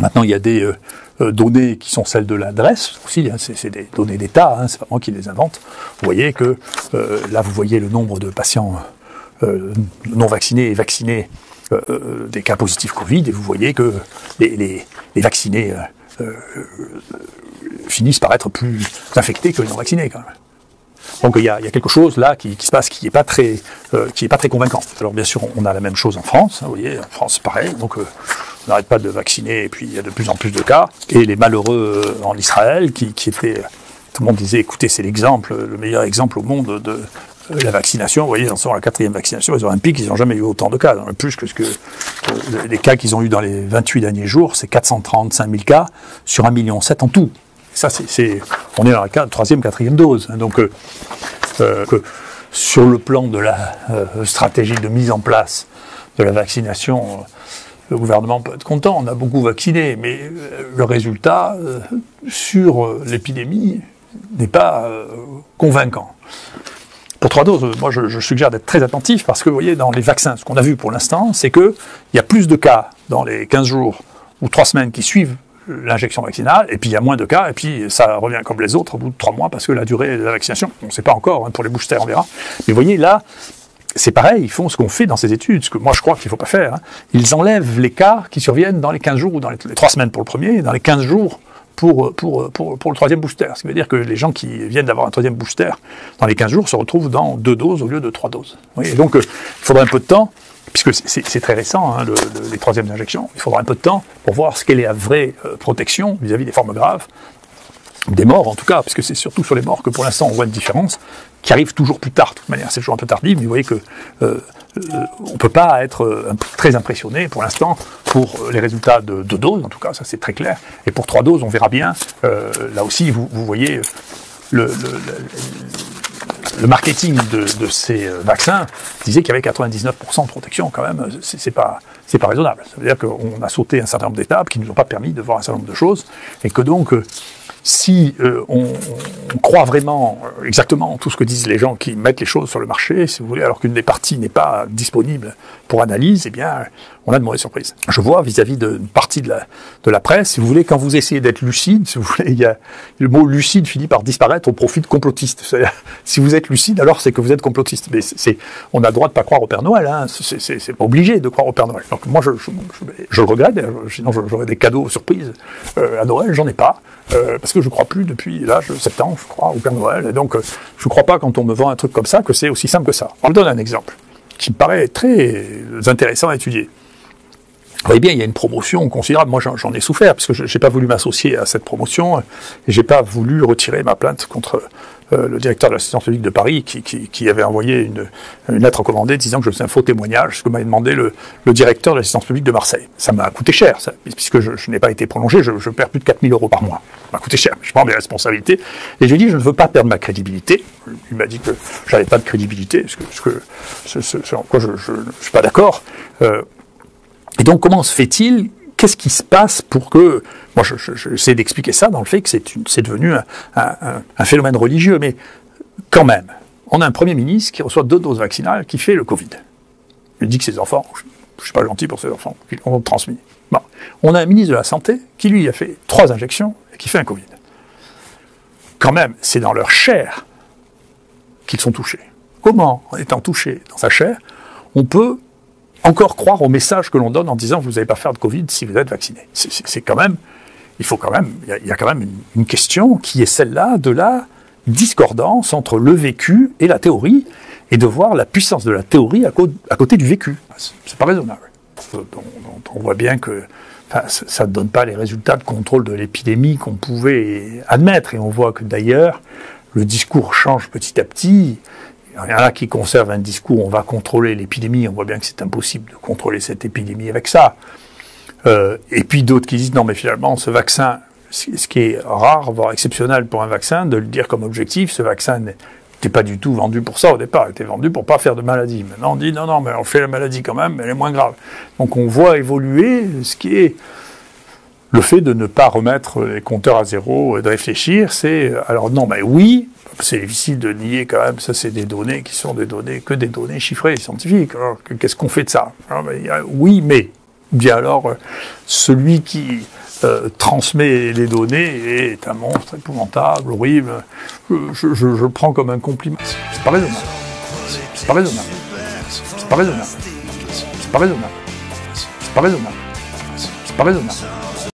Maintenant, il y a des données qui sont celles de l'adresse aussi, hein, c'est des données d'État, hein, c'est pas moi qui les invente. Vous voyez que là, vous voyez le nombre de patients non vaccinés et vaccinés des cas positifs Covid, et vous voyez que les vaccinés finissent par être plus infectés que les non vaccinés quand même. Donc il y a quelque chose là qui se passe qui est pas très convaincant. Alors bien sûr on a la même chose en France, hein, vous voyez, en France pareil, donc on n'arrête pas de vacciner et puis il y a de plus en plus de cas. Et les malheureux en Israël qui étaient, tout le monde disait écoutez c'est l'exemple, le meilleur exemple au monde de la vaccination, vous voyez, ils en sont à la 4e vaccination, ils ont un pic, ils n'ont jamais eu autant de cas, plus que les cas qu'ils ont eu dans les 28 derniers jours, c'est 435 000 cas sur 1,7 million en tout. Ça, on est dans la 3e, 4e dose. Hein, donc, sur le plan de la stratégie de mise en place de la vaccination, le gouvernement peut être content, on a beaucoup vacciné, mais le résultat sur l'épidémie n'est pas convaincant. Pour 3 doses, moi je suggère d'être très attentif parce que vous voyez, dans les vaccins, ce qu'on a vu pour l'instant, c'est qu'il y a plus de cas dans les 15 jours ou 3 semaines qui suivent l'injection vaccinale, et puis il y a moins de cas, et puis ça revient comme les autres au bout de 3 mois parce que la durée de la vaccination, on ne sait pas encore, hein, pour les boosters on verra. Mais vous voyez là, c'est pareil, ils font ce qu'on fait dans ces études, ce que moi je crois qu'il ne faut pas faire. Hein. Ils enlèvent les cas qui surviennent dans les 15 jours ou dans les 3 semaines pour le premier, et dans les 15 jours pour le 3e booster. Ce qui veut dire que les gens qui viennent d'avoir un 3e booster dans les 15 jours se retrouvent dans 2 doses au lieu de 3 doses. Oui, et donc il faudra un peu de temps, puisque c'est très récent, hein, les 3e injections, il faudra un peu de temps pour voir ce qu'est la vraie protection vis-à-vis des formes graves, des morts en tout cas, puisque c'est surtout sur les morts que pour l'instant on voit une différence, qui arrive toujours plus tard, de toute manière, c'est toujours un peu tardif, mais vous voyez que on ne peut pas être très impressionné pour l'instant pour les résultats de 2 doses, en tout cas, ça c'est très clair, et pour 3 doses, on verra bien, là aussi, vous voyez, le marketing de ces vaccins disait qu'il y avait 99% de protection, quand même, c'est pas raisonnable. Ça veut dire qu'on a sauté un certain nombre d'étapes qui ne nous ont pas permis de voir un certain nombre de choses, et que donc, si on croit vraiment exactement tout ce que disent les gens qui mettent les choses sur le marché, si vous voulez, alors qu'une des parties n'est pas disponible pour analyse, eh bien, on a de mauvaises surprises. Je vois vis-à-vis d'une partie de la presse, si vous voulez, quand vous essayez d'être lucide, si vous voulez, le mot lucide finit par disparaître au profit de complotiste. C'est-à-dire, si vous êtes lucide, alors c'est que vous êtes complotiste. Mais on a le droit de pas croire au Père Noël, hein. C'est pas obligé de croire au Père Noël. Donc moi, je le regrette, sinon j'aurais des cadeaux surprises à Noël, j'en ai pas. Parce que je ne crois plus depuis l'âge de 7 ans, je crois, au Père Noël. Et donc, je ne crois pas, quand on me vend un truc comme ça, que c'est aussi simple que ça. On me donne un exemple qui me paraît très intéressant à étudier. Vous voyez bien, il y a une promotion considérable. Moi, j'en ai souffert, parce que je n'ai pas voulu m'associer à cette promotion, et je n'ai pas voulu retirer ma plainte contre le directeur de l'assistance publique de Paris, qui avait envoyé une lettre recommandée disant que je faisais un faux témoignage, ce que m'avait demandé le directeur de l'assistance publique de Marseille. Ça m'a coûté cher, ça, puisque je n'ai pas été prolongé, je perds plus de 4 000 € par mois. Ça m'a coûté cher, je prends mes responsabilités. Et je lui ai dit, je ne veux pas perdre ma crédibilité. Il m'a dit que j'avais pas de crédibilité, en quoi je ne suis pas d'accord. Et donc, comment se fait-il? Qu'est-ce qui se passe pour que... Moi, j'essaie d'expliquer ça dans le fait que c'est devenu un phénomène religieux, mais quand même, on a un Premier ministre qui reçoit 2 doses vaccinales qui fait le Covid. Il dit que ses enfants, je ne suis pas gentil pour ses enfants, qui l'ont transmis. Bon. On a un ministre de la Santé qui, lui, a fait 3 injections et qui fait un Covid. Quand même, c'est dans leur chair qu'ils sont touchés. Comment, en étant touchés dans sa chair, on peut encore croire au message que l'on donne en disant vous n'allez pas faire de Covid si vous êtes vacciné. C'est quand même, il y a quand même une question qui est celle-là de la discordance entre le vécu et la théorie, et de voir la puissance de la théorie à côté du vécu. C'est pas raisonnable. On voit bien que ça ne donne pas les résultats de contrôle de l'épidémie qu'on pouvait admettre, et on voit que d'ailleurs le discours change petit à petit. Il y en a qui conservent un discours, on va contrôler l'épidémie, on voit bien que c'est impossible de contrôler cette épidémie avec ça. Et puis d'autres qui disent, non mais finalement, ce vaccin, ce qui est rare, voire exceptionnel pour un vaccin, de le dire comme objectif, ce vaccin n'était pas du tout vendu pour ça au départ, il était vendu pour pas faire de maladie. Maintenant on dit, non, mais on fait la maladie quand même, mais elle est moins grave. Donc on voit évoluer ce qui est le fait de ne pas remettre les compteurs à zéro et de réfléchir, c'est, alors non, mais oui, c'est difficile de nier quand même, ça c'est des données qui sont des données chiffrées, scientifiques. Alors, qu'est-ce qu'on fait de ça? Alors, oui, mais, bien alors, celui qui transmet les données et est un monstre épouvantable, horrible. Je le prends comme un compliment. C'est pas raisonnable. C'est pas raisonnable. C'est pas raisonnable. C'est pas raisonnable. C'est pas raisonnable. C'est pas raisonnable.